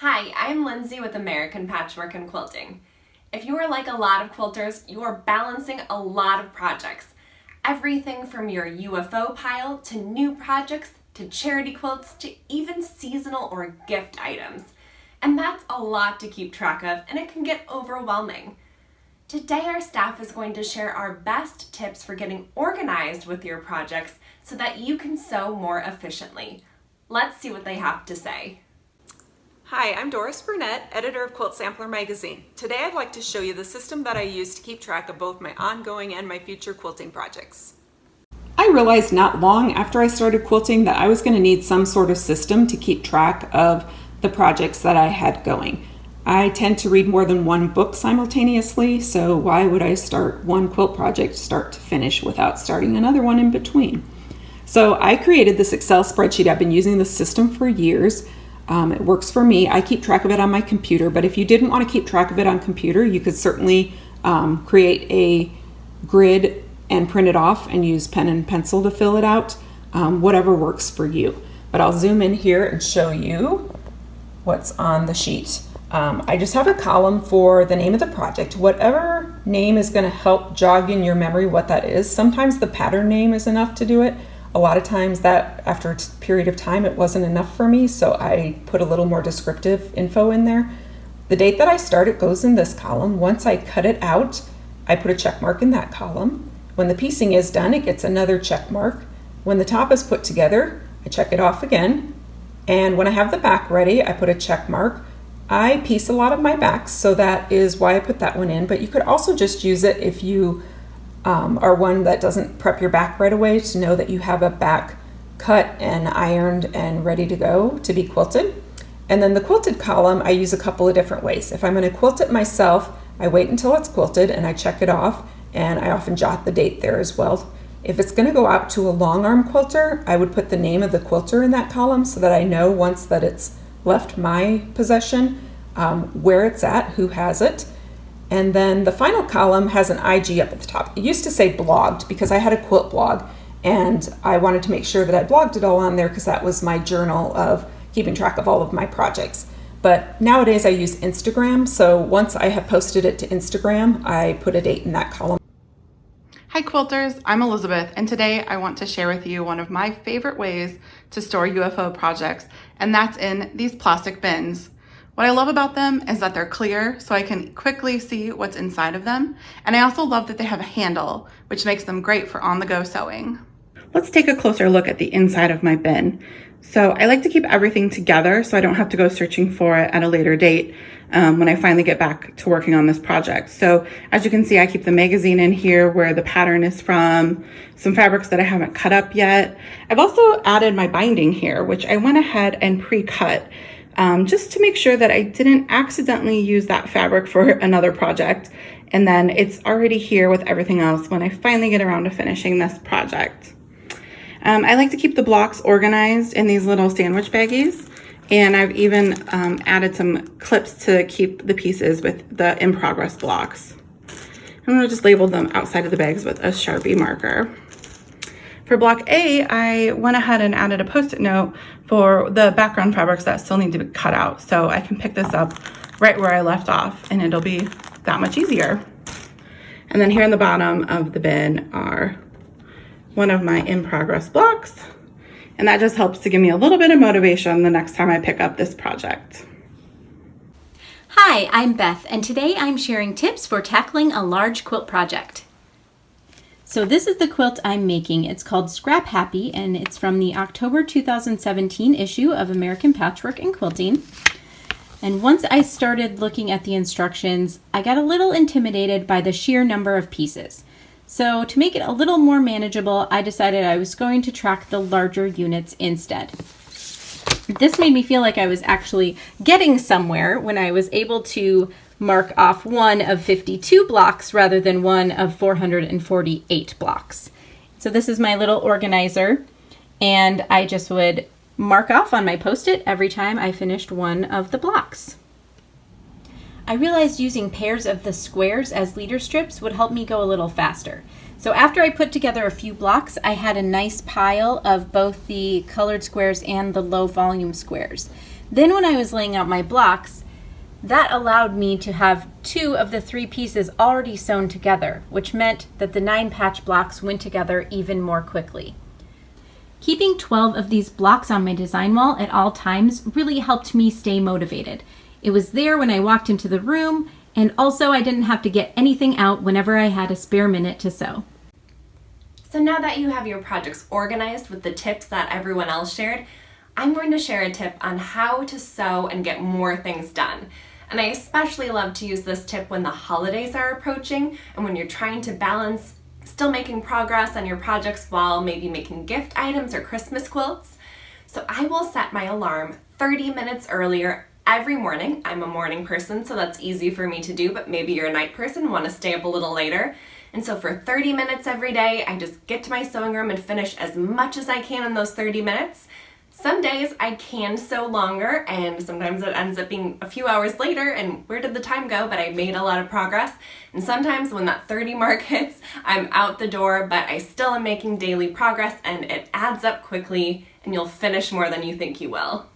Hi, I'm Lindsay with American Patchwork and Quilting. If you are like a lot of quilters, you are balancing a lot of projects. Everything from your UFO pile to new projects to charity quilts to even seasonal or gift items. And that's a lot to keep track of, and it can get overwhelming. Today our staff is going to share our best tips for getting organized with your projects so that you can sew more efficiently. Let's see what they have to say. Hi, I'm Doris Burnett, editor of Quilt Sampler magazine. Today I'd like to show you the system that I use to keep track of both my ongoing and my future quilting projects. I realized not long after I started quilting that I was going to need some sort of system to keep track of the projects that I had going. I tend to read more than one book simultaneously, so why would I start one quilt project start to finish without starting another one in between? So I created this Excel spreadsheet. I've been using this system for years. It works for me. I keep track of it on my computer, but if you didn't want to keep track of it on computer, you could certainly create a grid and print it off and use pen and pencil to fill it out, whatever works for you. But I'll zoom in here and show you what's on the sheet. I just have a column for the name of the project. Whatever name is going to help jog in your memory what that is. Sometimes the pattern name is enough to do it. A lot of times that after a period of time it wasn't enough for me, so I put a little more descriptive info in there. The date that I started goes in this column. Once I cut it out, I put a check mark in that column. When the piecing is done, it gets another check mark. When the top is put together, I check it off again. And when I have the back ready, I put a check mark. I piece a lot of my backs, so that is why I put that one in, but you could also just use it if you are one that doesn't prep your back right away, to know that you have a back cut and ironed and ready to go to be quilted. And then the quilted column, I use a couple of different ways. If I'm going to quilt it myself, I wait until it's quilted and I check it off, and I often jot the date there as well. If it's going to go out to a long arm quilter, I would put the name of the quilter in that column so that I know once that it's left my possession where it's at, who has it. And then the final column has an IG up at the top. It used to say blogged because I had a quilt blog, and I wanted to make sure that I blogged it all on there because that was my journal of keeping track of all of my projects. But nowadays I use Instagram, so once I have posted it to Instagram, I put a date in that column. Hi quilters, I'm Elizabeth, and today I want to share with you one of my favorite ways to store UFO projects, and that's in these plastic bins. What I love about them is that they're clear, so I can quickly see what's inside of them. And I also love that they have a handle, which makes them great for on-the-go sewing. Let's take a closer look at the inside of my bin. So I like to keep everything together so I don't have to go searching for it at a later date when I finally get back to working on this project. So as you can see, I keep the magazine in here where the pattern is from, some fabrics that I haven't cut up yet. I've also added my binding here, which I went ahead and pre-cut. Just to make sure that I didn't accidentally use that fabric for another project. And then it's already here with everything else when I finally get around to finishing this project. I like to keep the blocks organized in these little sandwich baggies. And I've even added some clips to keep the pieces with the in progress blocks. I'm gonna just label them outside of the bags with a Sharpie marker. For block A, I went ahead and added a post-it note for the background fabrics that still need to be cut out. So I can pick this up right where I left off and it'll be that much easier. And then here in the bottom of the bin are one of my in-progress blocks. And that just helps to give me a little bit of motivation the next time I pick up this project. Hi, I'm Beth, and today I'm sharing tips for tackling a large quilt project. So this is the quilt I'm making. It's called Scrap Happy, and it's from the October 2017 issue of American Patchwork and Quilting. And once I started looking at the instructions, I got a little intimidated by the sheer number of pieces. So to make it a little more manageable, I decided I was going to track the larger units instead. This made me feel like I was actually getting somewhere when I was able to mark off one of 52 blocks rather than one of 448 blocks. So this is my little organizer, and I just would mark off on my post-it every time I finished one of the blocks. I realized using pairs of the squares as leader strips would help me go a little faster. So after I put together a few blocks, I had a nice pile of both the colored squares and the low volume squares. Then when I was laying out my blocks, that allowed me to have 2 of the 3 pieces already sewn together, which meant that the 9 patch blocks went together even more quickly. Keeping 12 of these blocks on my design wall at all times really helped me stay motivated. It was there when I walked into the room, and also I didn't have to get anything out whenever I had a spare minute to sew. So now that you have your projects organized with the tips that everyone else shared, I'm going to share a tip on how to sew and get more things done. And I especially love to use this tip when the holidays are approaching and when you're trying to balance still making progress on your projects while maybe making gift items or Christmas quilts. So I will set my alarm 30 minutes earlier every morning. I'm a morning person, so that's easy for me to do, but maybe you're a night person and want to stay up a little later. And so for 30 minutes every day, I just get to my sewing room and finish as much as I can in those 30 minutes. Some days I can sew longer, and sometimes it ends up being a few hours later, and where did the time go? But I made a lot of progress. And sometimes when that 30 mark hits, I'm out the door, but I still am making daily progress, and it adds up quickly, and you'll finish more than you think you will.